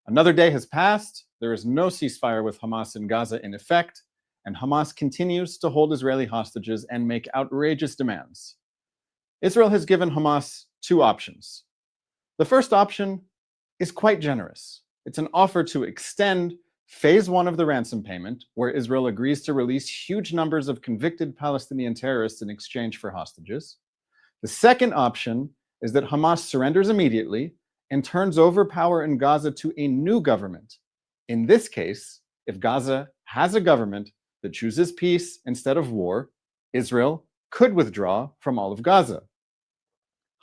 Another day has passed. There is no ceasefire with Hamas in Gaza in effect, and Hamas continues to hold Israeli hostages and make outrageous demands. Israel has given Hamas two options. The first option is quite generous. It's an offer to extend phase one of the ransom payment, where Israel agrees to release huge numbers of convicted Palestinian terrorists in exchange for hostages. The second option is that Hamas surrenders immediately and turns over power in Gaza to a new government. In this case, if Gaza has a government that chooses peace instead of war, Israel could withdraw from all of Gaza.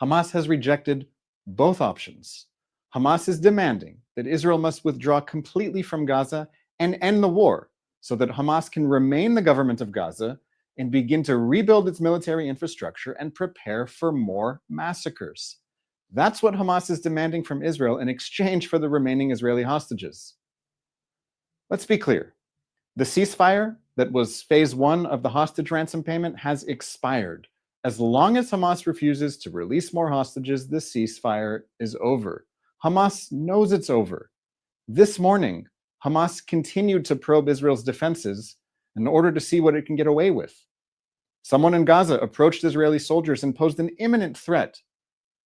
Hamas has rejected both options. Hamas is demanding that Israel must withdraw completely from Gaza and end the war so that Hamas can remain the government of Gaza and begin to rebuild its military infrastructure and prepare for more massacres. That's what Hamas is demanding from Israel in exchange for the remaining Israeli hostages. Let's be clear. The ceasefire that was phase one of the hostage ransom payment has expired. As long as Hamas refuses to release more hostages, the ceasefire is over. Hamas knows it's over. This morning, Hamas continued to probe Israel's defenses in order to see what it can get away with. Someone in Gaza approached Israeli soldiers and posed an imminent threat.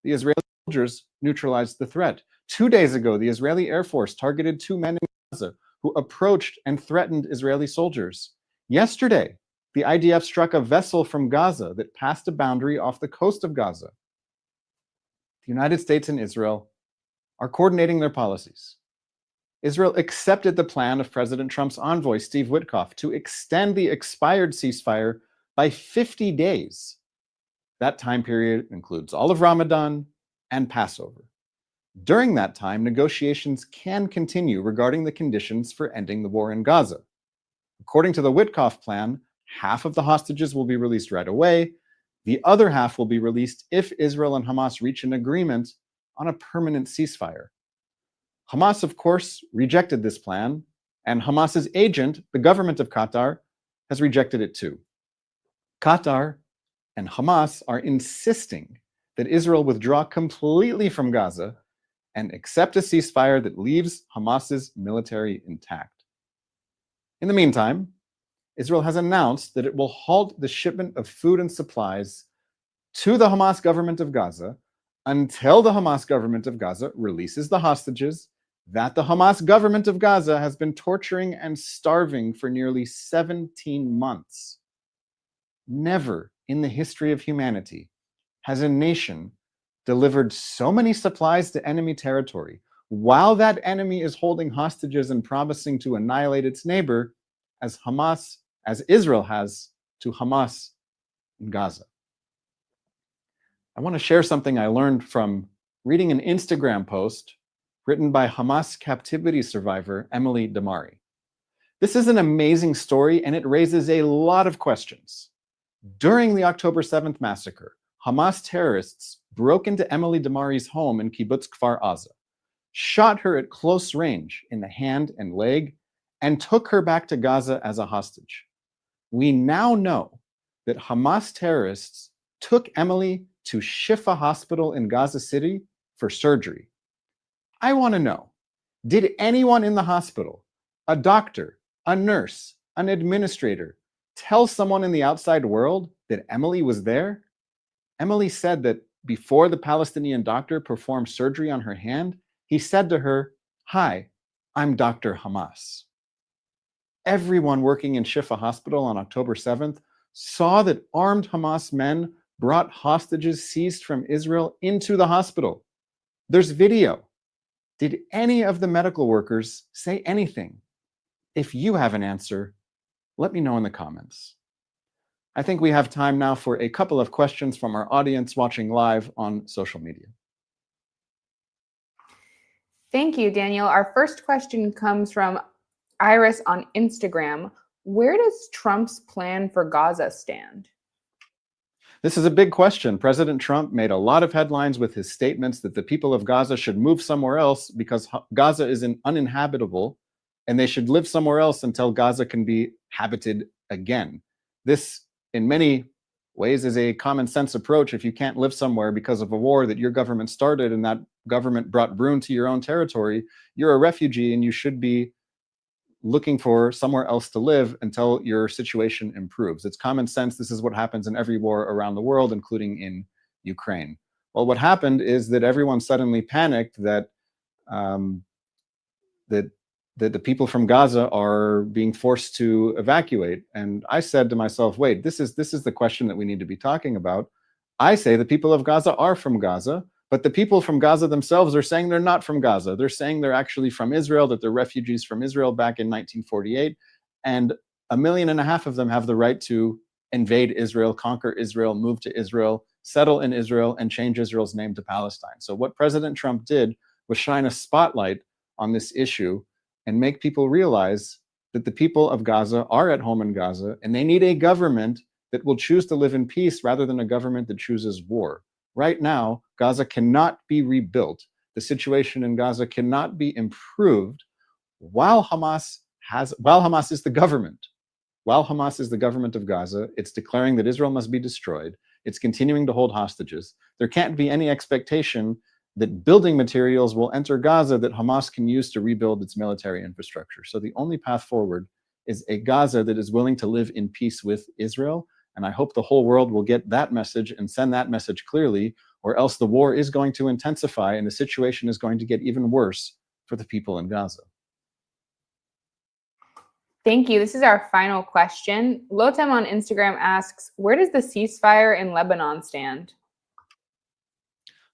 The Israeli soldiers neutralized the threat. 2 days ago, the Israeli Air Force targeted 2 men in Gaza who approached and threatened Israeli soldiers. Yesterday, the IDF struck a vessel from Gaza that passed a boundary off the coast of Gaza. The United States and Israel are coordinating their policies. Israel accepted the plan of President Trump's envoy, Steve Witkoff, to extend the expired ceasefire by 50 days. That time period includes all of Ramadan and Passover. During that time, negotiations can continue regarding the conditions for ending the war in Gaza. According to the Witkoff plan, half of the hostages will be released right away. The other half will be released if Israel and Hamas reach an agreement on a permanent ceasefire. Hamas, of course, rejected this plan, and Hamas's agent, the government of Qatar, has rejected it too. Qatar and Hamas are insisting that Israel withdraw completely from Gaza and accept a ceasefire that leaves Hamas's military intact. In the meantime, Israel has announced that it will halt the shipment of food and supplies to the Hamas government of Gaza until the Hamas government of Gaza releases the hostages that the Hamas government of Gaza has been torturing and starving for nearly 17 months. Never in the history of humanity has a nation delivered so many supplies to enemy territory while that enemy is holding hostages and promising to annihilate its neighbor as Israel has to Hamas in Gaza. I want to share something I learned from reading an Instagram post written by Hamas captivity survivor Emily Demari. This is an amazing story, and it raises a lot of questions. During the October 7th massacre, Hamas terrorists broke into Emily Demari's home in Kibbutz Kfar Aza, shot her at close range in the hand and leg, and took her back to Gaza as a hostage. We now know that Hamas terrorists took Emily to Shifa Hospital in Gaza City for surgery. I want to know, did anyone in the hospital, a doctor, a nurse, an administrator, tell someone in the outside world that Emily was there? Emily said that before the Palestinian doctor performed surgery on her hand, he said to her, "Hi, I'm Dr. Hamas." Everyone working in Shifa Hospital on October 7th saw that armed Hamas men brought hostages seized from Israel into the hospital. There's video. Did any of the medical workers say anything? If you have an answer, let me know in the comments. I think we have time now for a couple of questions from our audience watching live on social media. Thank you, Daniel. Our first question comes from Iris on Instagram. Where does Trump's plan for Gaza stand? This is a big question. President Trump made a lot of headlines with his statements that the people of Gaza should move somewhere else because Gaza is uninhabitable and they should live somewhere else until Gaza can be habited again. This, in many ways, is a common sense approach. If you can't live somewhere because of a war that your government started and that government brought ruin to your own territory, you're a refugee and you should be looking for somewhere else to live until your situation improves. It's common sense. This is what happens in every war around the world, including in Ukraine. Well, what happened is that everyone suddenly panicked that that the people from Gaza are being forced to evacuate. And I said to myself, wait, this is the question that we need to be talking about. I say the people of Gaza are from Gaza, but the people from Gaza themselves are saying they're not from Gaza. They're saying they're actually from Israel, that they're refugees from Israel back in 1948. And 1.5 million of them have the right to invade Israel, conquer Israel, move to Israel, settle in Israel, and change Israel's name to Palestine. So what President Trump did was shine a spotlight on this issue and make people realize that the people of Gaza are at home in Gaza, and they need a government that will choose to live in peace rather than a government that chooses war. Right now, Gaza cannot be rebuilt. The situation in Gaza cannot be improved while Hamas is the government. While Hamas is the government of Gaza, it's declaring that Israel must be destroyed. It's continuing to hold hostages. There can't be any expectation that building materials will enter Gaza that Hamas can use to rebuild its military infrastructure. So the only path forward is a Gaza that is willing to live in peace with Israel. And I hope the whole world will get that message and send that message clearly, or else the war is going to intensify and the situation is going to get even worse for the people in Gaza. Thank you. This is our final question. Lotem on Instagram asks, where does the ceasefire in Lebanon stand?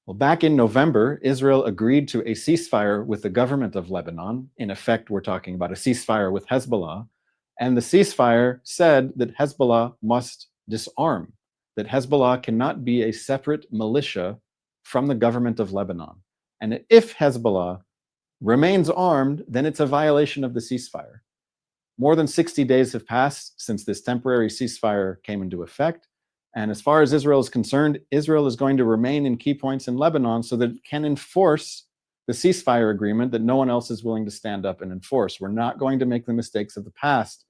Well, back in November, Israel agreed to a ceasefire with the government of Lebanon. In effect, we're talking about a ceasefire with Hezbollah. And the ceasefire said that Hezbollah must disarm, that Hezbollah cannot be a separate militia from the government of Lebanon. And if Hezbollah remains armed, then it's a violation of the ceasefire. More than 60 days have passed since this temporary ceasefire came into effect. And as far as Israel is concerned, Israel is going to remain in key points in Lebanon so that it can enforce the ceasefire agreement that no one else is willing to stand up and enforce. We're not going to make the mistakes of the past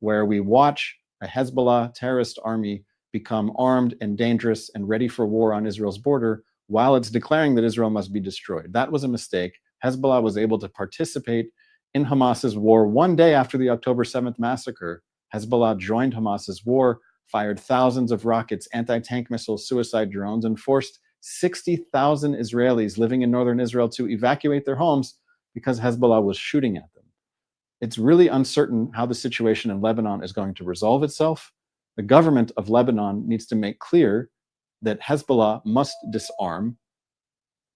where we watch a Hezbollah terrorist army become armed and dangerous and ready for war on Israel's border while it's declaring that Israel must be destroyed. That was a mistake. Hezbollah was able to participate in Hamas's war one day after the October 7th massacre. Hezbollah joined Hamas's war, fired thousands of rockets, anti-tank missiles, suicide drones, and forced 60,000 Israelis living in northern Israel to evacuate their homes because Hezbollah was shooting at them. It's really uncertain how the situation in Lebanon is going to resolve itself. The government of Lebanon needs to make clear that Hezbollah must disarm,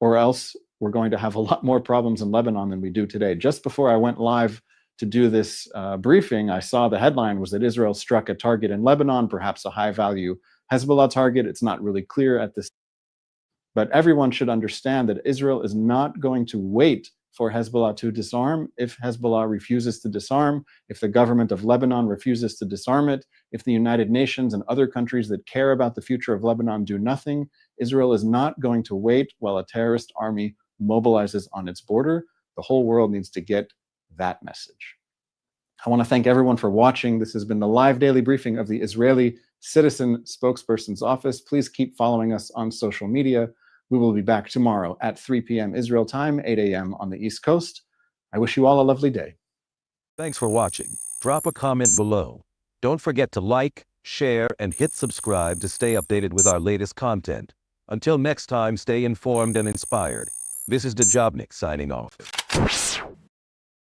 or else we're going to have a lot more problems in Lebanon than we do today. Just before I went live to do this briefing, I saw the headline was that Israel struck a target in Lebanon, perhaps a high-value Hezbollah target. It's not really clear at this, but everyone should understand that Israel is not going to wait for Hezbollah to disarm. If Hezbollah refuses to disarm, if the government of Lebanon refuses to disarm it, if the United Nations and other countries that care about the future of Lebanon do nothing, Israel is not going to wait while a terrorist army mobilizes on its border. The whole world needs to get that message. I want to thank everyone for watching. This has been the live daily briefing of the Israeli Citizen Spokesperson's office. Please keep following us on social media. We will be back tomorrow at 3 p.m. Israel time, 8 a.m. on the East Coast. I wish you all a lovely day. Thanks for watching. Drop a comment below. Don't forget to like, share, and hit subscribe to stay updated with our latest content. Until next time, stay informed and inspired. This is Djobnik signing off.